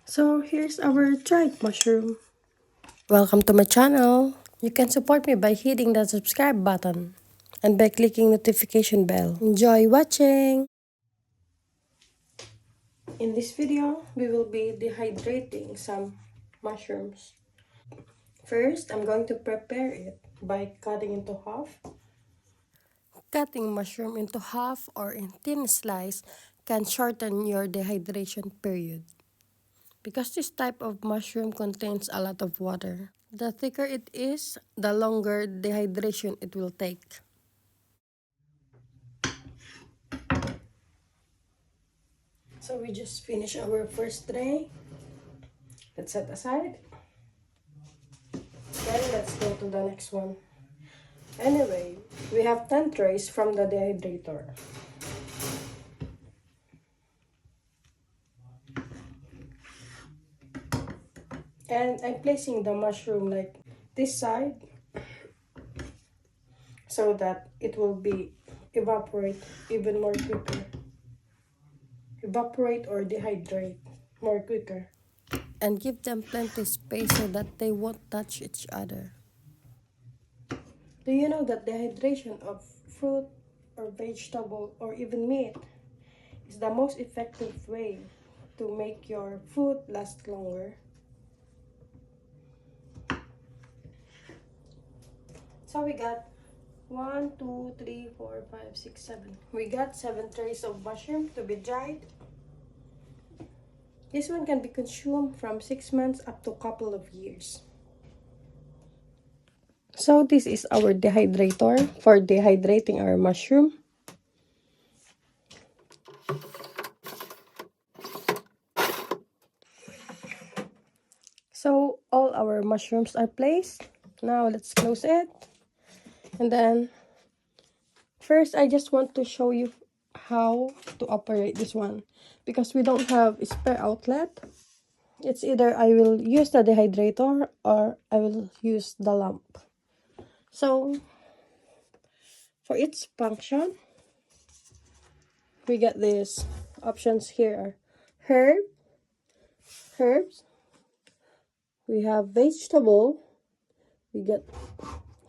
So here's our dried mushroom. Welcome to my channel. You can support me by hitting the subscribe button and by clicking notification bell. Enjoy watching! In this video, we will be dehydrating some mushrooms. First, I'm going to prepare it by cutting into half. Cutting mushroom into half or in thin slice can shorten your dehydration period. Because this type of mushroom contains a lot of water, the thicker it is, the longer dehydration it will take. So we just finished our first tray. Let's set aside. Then let's go to the next one. Anyway, we have 10 trays from the dehydrator. And I'm placing the mushroom like this side so that it will be evaporate even more quicker. Evaporate or dehydrate more quicker. And give them plenty space so that they won't touch each other. Do you know that dehydration of fruit or vegetable or even meat is the most effective way to make your food last longer? So we got 1, 2, 3, 4, 5, 6, 7. We got 7 trays of mushroom to be dried. This one can be consumed from 6 months up to a couple of years. So this is our dehydrator for dehydrating our mushroom. So all our mushrooms are placed. Now let's close it. And then first I just want to show you how to operate this one because we don't have a spare outlet. It's either I will use the dehydrator or I will use the lamp. So for its function, we get these options here are herbs, we have vegetable, we get,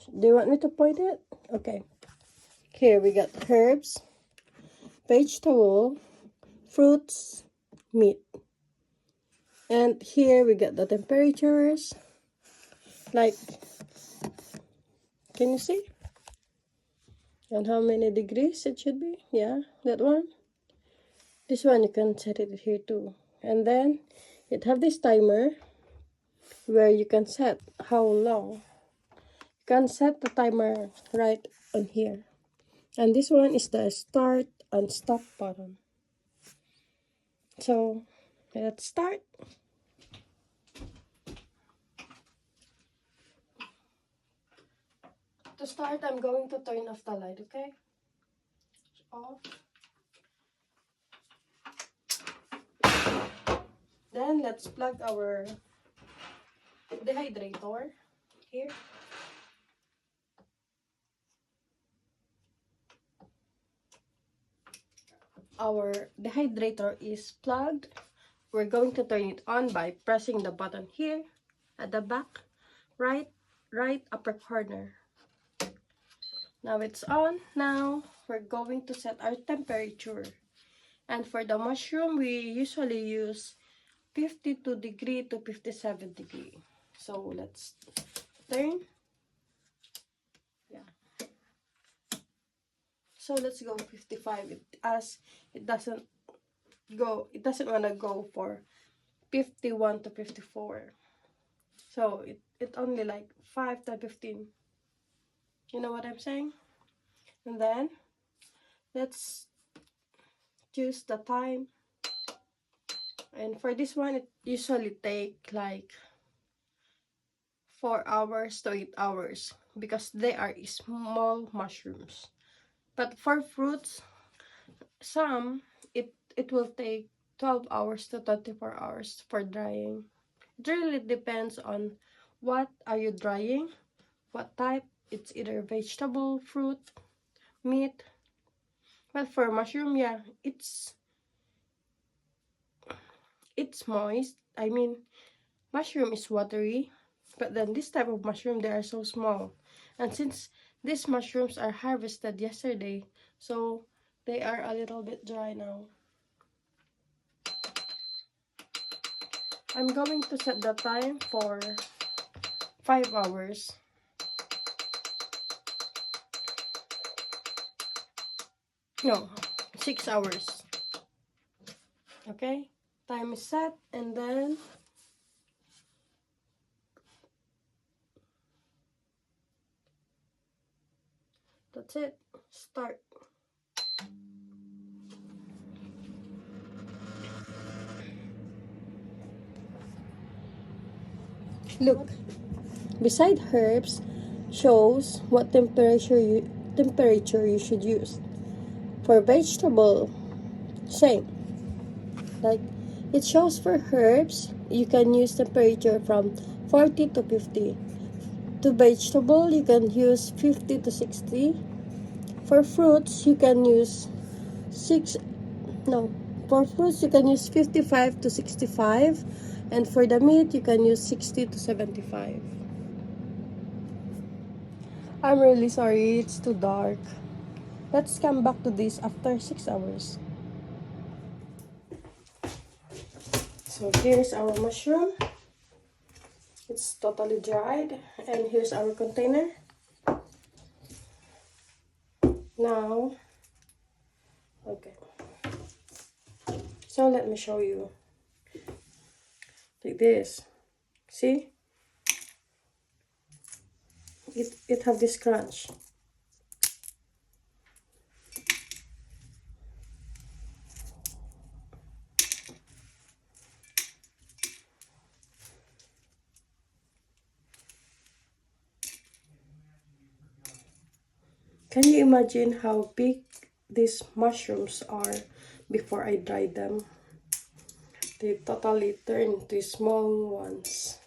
do you want me to point it? Okay, here we got herbs, vegetable, fruits, meat, and here we got the temperatures, like, can you see? And how many degrees it should be? Yeah, that one. This one you can set it here too. And then it have this timer where you can set how long. You can set the timer right on here. And this one is the start and stop button. So let's start. To start, I'm going to turn off the light, okay? Off. Then let's plug our dehydrator here. Our dehydrator is plugged. We're going to turn it on by pressing the button here at the back, right upper corner. Now it's on. Now we're going to set our temperature. And for the mushroom, we usually use 52 degree to 57 degree. So let's turn. Yeah. So let's go 55 as it doesn't want to go for 51 to 54. So it only like 5 to 15. You know what I'm saying? And then let's choose the time. And for this one, it usually take like 4 hours to 8 hours because they are small mushrooms. But for fruits, some it will take 12 hours to 24 hours for drying. It really depends on what are you drying, what type. It's either vegetable, fruit, meat. But for mushroom, yeah, it's moist. I mean, mushroom is watery, but then this type of mushroom, they are so small. And since these mushrooms are harvested yesterday, so they are a little bit dry now. I'm going to set the time for 5 hours. No, 6 hours. Okay, time is set, and then that's it. Start. Look, beside herbs shows what temperature you should use. For vegetable, same. Like it shows for herbs, you can use temperature from 40 to 50. To vegetable, you can use 50 to 60. For fruits, you can use 6 no. For fruits, you can use 55 to 65, and for the meat, you can use 60 to 75. I'm really sorry, it's too dark. Let's come back to this after 6 hours. So here's our mushroom. It's totally dried, and here's our container. Now, okay. So let me show you. Like this. See? It have this crunch. Can you imagine how big these mushrooms are before I dried them? They totally turn to small ones.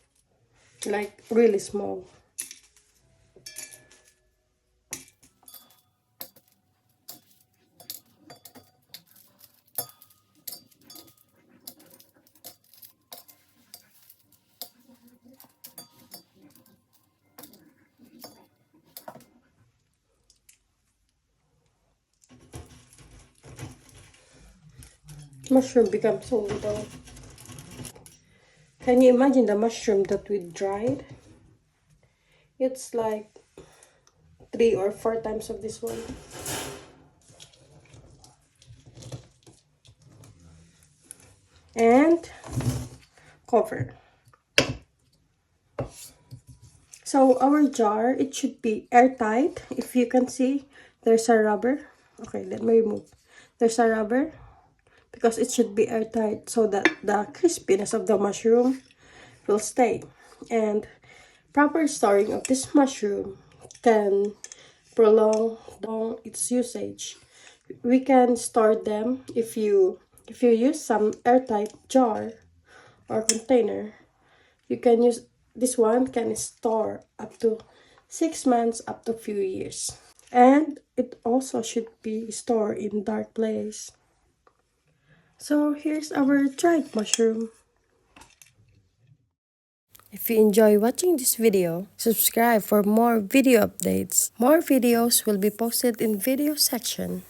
Like really small. Mushroom becomes so little. Can you imagine the mushroom that we dried? It's like 3 or 4 times of this one. And cover. So our jar, it should be airtight. If you can see, there's a rubber. Okay, let me remove. There's a rubber because it should be airtight so that the crispiness of the mushroom will stay. And proper storing of this mushroom can prolong its usage. We can store them if you use some airtight jar or container. You can use this one can store up to 6 months up to few years. And it also should be stored in dark place. So here's our dried mushroom. If you enjoy watching this video, subscribe for more video updates. More videos will be posted in video section.